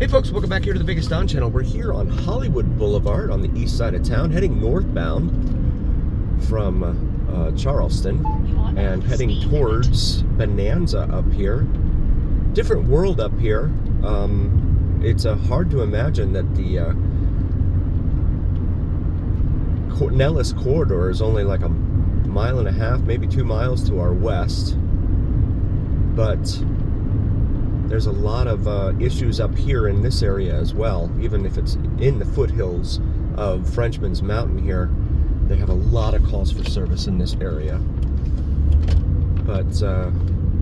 Hey folks, welcome back here to the Biggest Don channel. We're here on Hollywood Boulevard on the east side of town, heading northbound from Charleston and heading towards Bonanza up here. Different world up here. It's hard to imagine that the Nellis corridor is only like a mile and a half, maybe 2 miles to our west. But there's a lot of issues up here in this area as well. Even if it's in the foothills of Frenchman's Mountain here, they have a lot of calls for service in this area. But a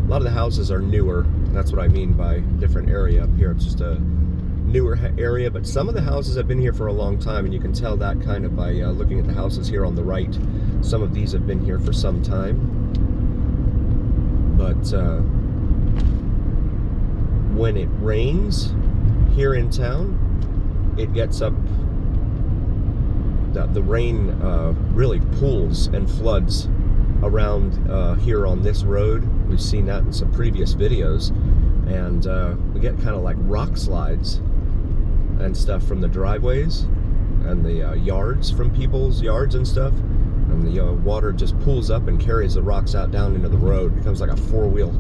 lot of the houses are newer. That's what I mean by different area up here. It's just a newer area, but some of the houses have been here for a long time, and you can tell that kind of by looking at the houses here on the right. Some of these have been here for some time. But when it rains here in town, it gets up, the rain really pools and floods around here on this road. We've seen that in some previous videos, and we get kind of like rock slides and stuff from the driveways and the yards from people's yards and stuff, and the water just pools up and carries the rocks out down into the road. It becomes like a four-wheel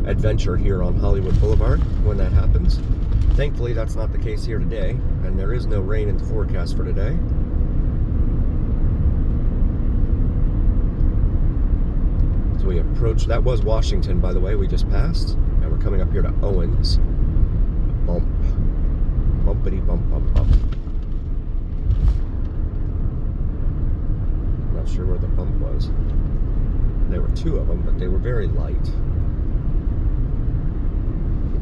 adventure here on Hollywood Boulevard when that happens. Thankfully, that's not the case here today, and there is no rain in the forecast for today. So we approach, that was Washington, by the way, we just passed, and we're coming up here to Owens. Bump. Bumpity bump bump bump. Not sure where the bump was. There were two of them, but they were very light.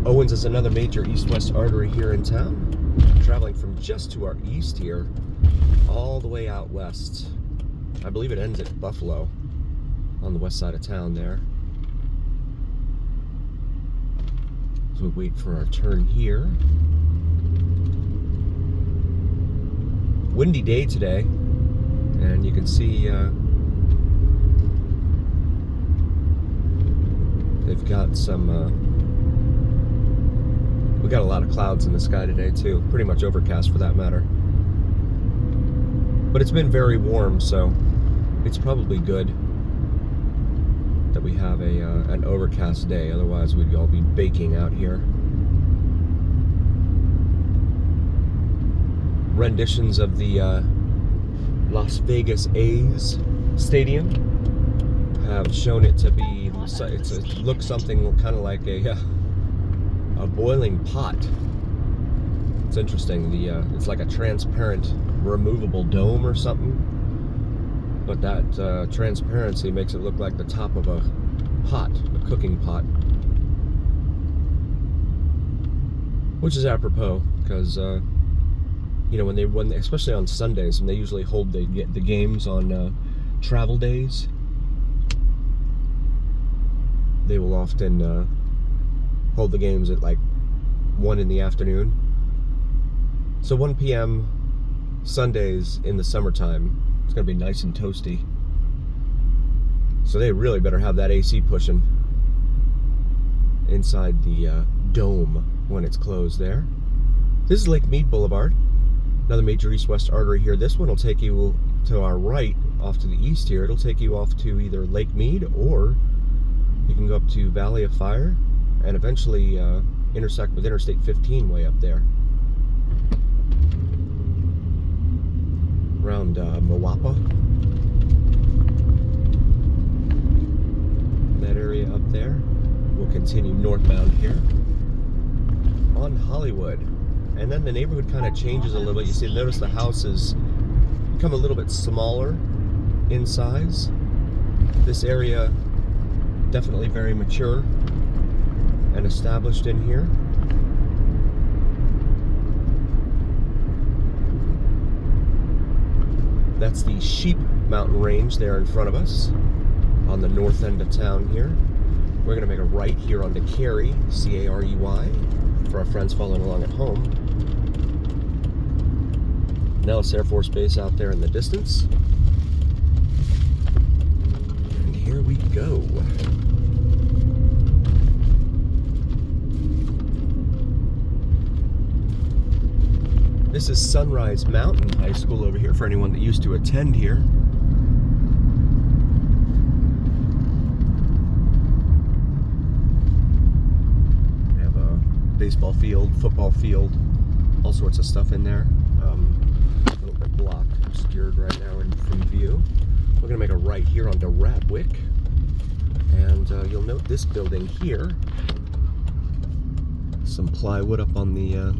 Owens is another major east-west artery here in town, traveling from just to our east here, all the way out west. I believe it ends at Buffalo, on the west side of town there. So we wait for our turn here. Windy day today, and you can see they've got some we got a lot of clouds in the sky today too, pretty much overcast for that matter. But it's been very warm, so it's probably good that we have an overcast day, otherwise we'd all be baking out here. Renditions of the Las Vegas A's stadium have shown it to be, it looks something kind of like a boiling pot. It's interesting. It's like a transparent, removable dome or something, but that transparency makes it look like the top of a pot, a cooking pot, which is apropos because you know, when they especially on Sundays, and they usually hold the games on travel days, they will often hold the games at like 1 in the afternoon. So 1 p.m. Sundays in the summertime, it's gonna be nice and toasty. So they really better have that AC pushing inside the dome when it's closed there. This is Lake Mead Boulevard, another major east-west artery here. This one will take you to our right, off to the east here. It'll take you off to either Lake Mead, or you can go up to Valley of Fire and eventually intersect with Interstate 15 way up there. Around Moapa. That area up there. We'll continue northbound here on Hollywood. And then the neighborhood kind of changes a little bit. You see, notice the houses become a little bit smaller in size. This area definitely very mature and established in here. That's the Sheep Mountain Range there in front of us on the north end of town here. We're going to make a right here onto Cary, C-A-R-E-Y, for our friends following along at home. Nellis Air Force Base out there in the distance. And here we go. This is Sunrise Mountain High School over here for anyone that used to attend here. We have a baseball field, football field, all sorts of stuff in there. A little bit blocked, obscured right now from view. We're going to make a right here onto Ratwick. And you'll note this building here. Some plywood up on the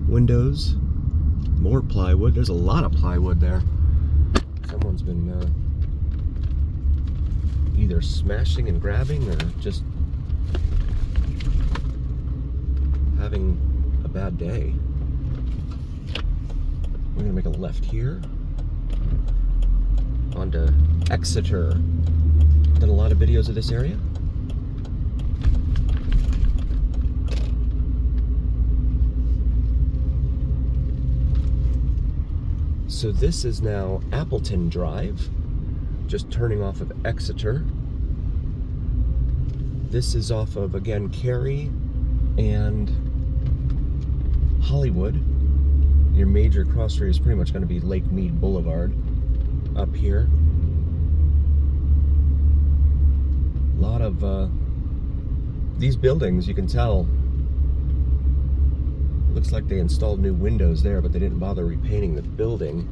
windows. More plywood. There's a lot of plywood there. Someone's been either smashing and grabbing or just having a bad day. We're gonna make a left here onto Exeter. Done a lot of videos of this area. So this is now Appleton Drive, just turning off of Exeter. This is off of, again, Cary and Hollywood. Your major cross street is pretty much going to be Lake Mead Boulevard up here. A lot of these buildings, you can tell, looks like they installed new windows there, but they didn't bother repainting the building.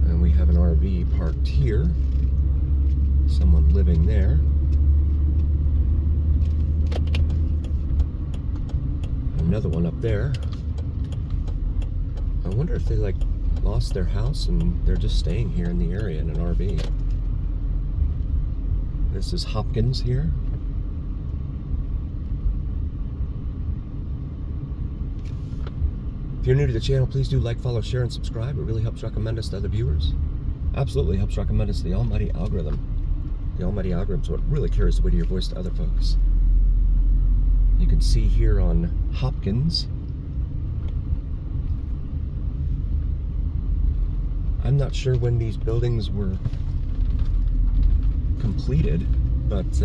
And we have an RV parked here. Someone living there. Another one up there. I wonder if they lost their house and they're just staying here in the area in an RV. This is Hopkins here. If you're new to the channel, please do like, follow, share, and subscribe. It really helps recommend us to other viewers. Absolutely helps recommend us to the almighty algorithm. The almighty algorithm is what really carries the weight of your voice to other folks. You can see here on Hopkins. I'm not sure when these buildings were completed, but see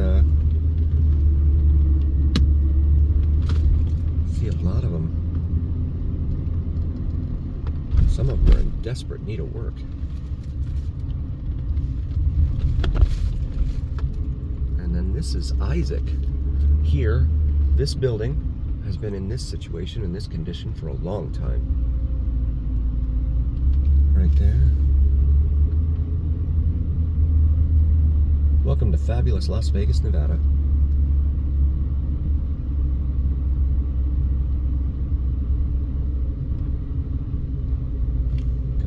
a lot of them. Some of them are in desperate need of work. And then this is Isaac. Here, this building has been in this situation, in this condition, for a long time. Right there. Welcome to fabulous Las Vegas, Nevada.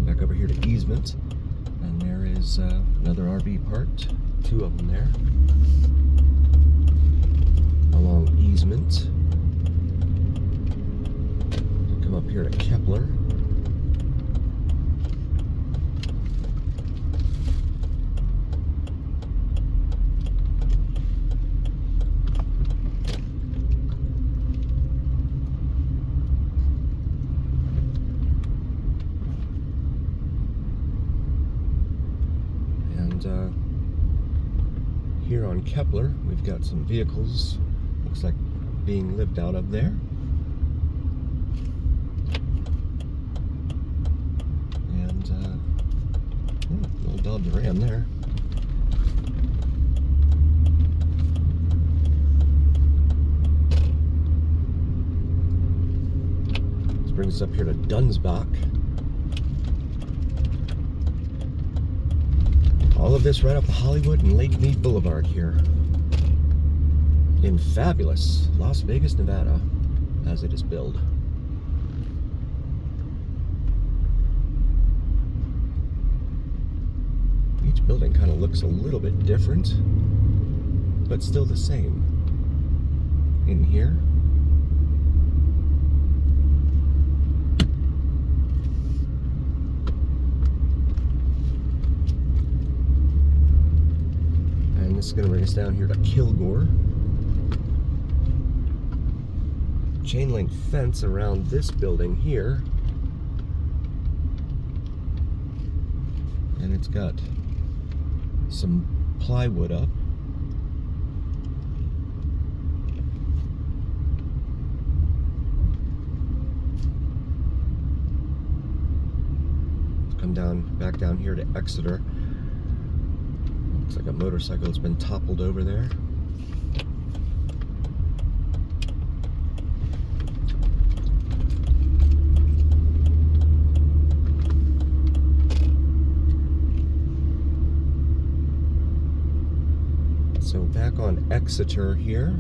Back over here to Easement, and there is another RV parked, two of them there along Easement. Come up here to Kepler. Here on Kepler, we've got some vehicles, looks like being lived out of there. And, little Dodge Ram there. This brings us up here to Dunsbach. All of this right off the Hollywood and Lake Mead Boulevard here in fabulous Las Vegas, Nevada, as it is billed. Each building kind of looks a little bit different, but still the same in here. This is going to bring us down here to Kilgore. Chain link fence around this building here. And it's got some plywood up. come back down here to Exeter. Looks like a motorcycle has been toppled over there. So back on Exeter here.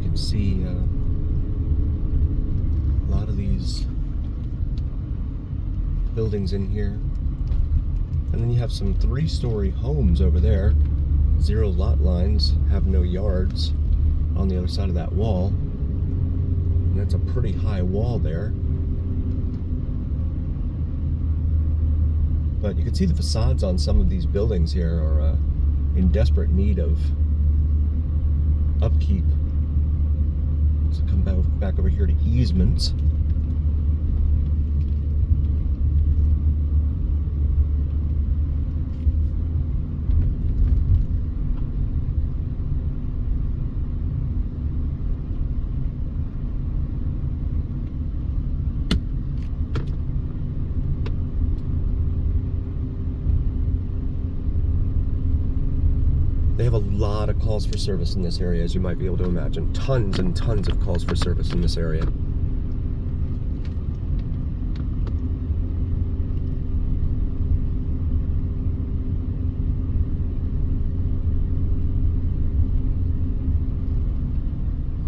You can see a lot of these buildings in here. And then you have some 3-story homes over there. 0 lot lines, have no yards on the other side of that wall. And that's a pretty high wall there. But you can see the facades on some of these buildings here are in desperate need of upkeep. So come back over here to easements. They have a lot of calls for service in this area, as you might be able to imagine. Tons and tons of calls for service in this area.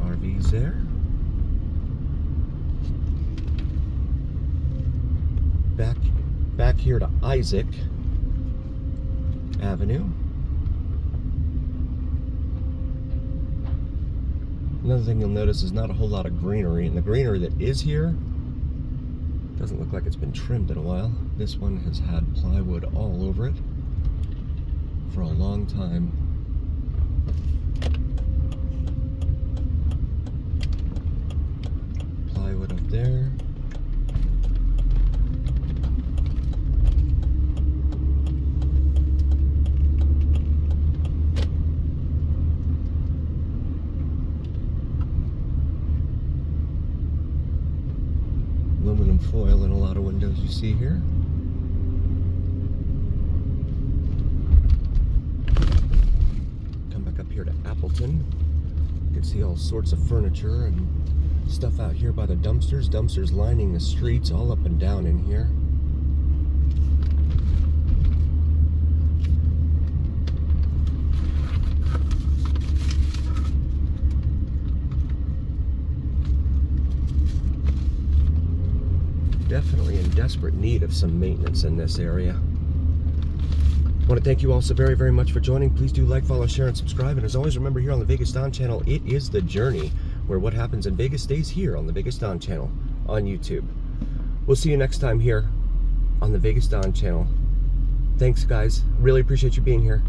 RVs there. Back here to Isaac Avenue. Another thing you'll notice is not a whole lot of greenery, and the greenery that is here doesn't look like it's been trimmed in a while. This one has had plywood all over it for a long time. Plywood up there. Aluminum foil in a lot of windows you see here. Come back up here to Appleton. You can see all sorts of furniture and stuff out here by the dumpsters. Dumpsters lining the streets all up and down in here. Definitely in desperate need of some maintenance in this area. I want to thank you all so very, very much for joining. Please do like, follow, share, and subscribe. And as always, remember, here on the Vegas Don channel, it is the journey, where what happens in Vegas stays here on the Vegas Don channel on YouTube. We'll see you next time here on the Vegas Don channel. Thanks, guys. Really appreciate you being here.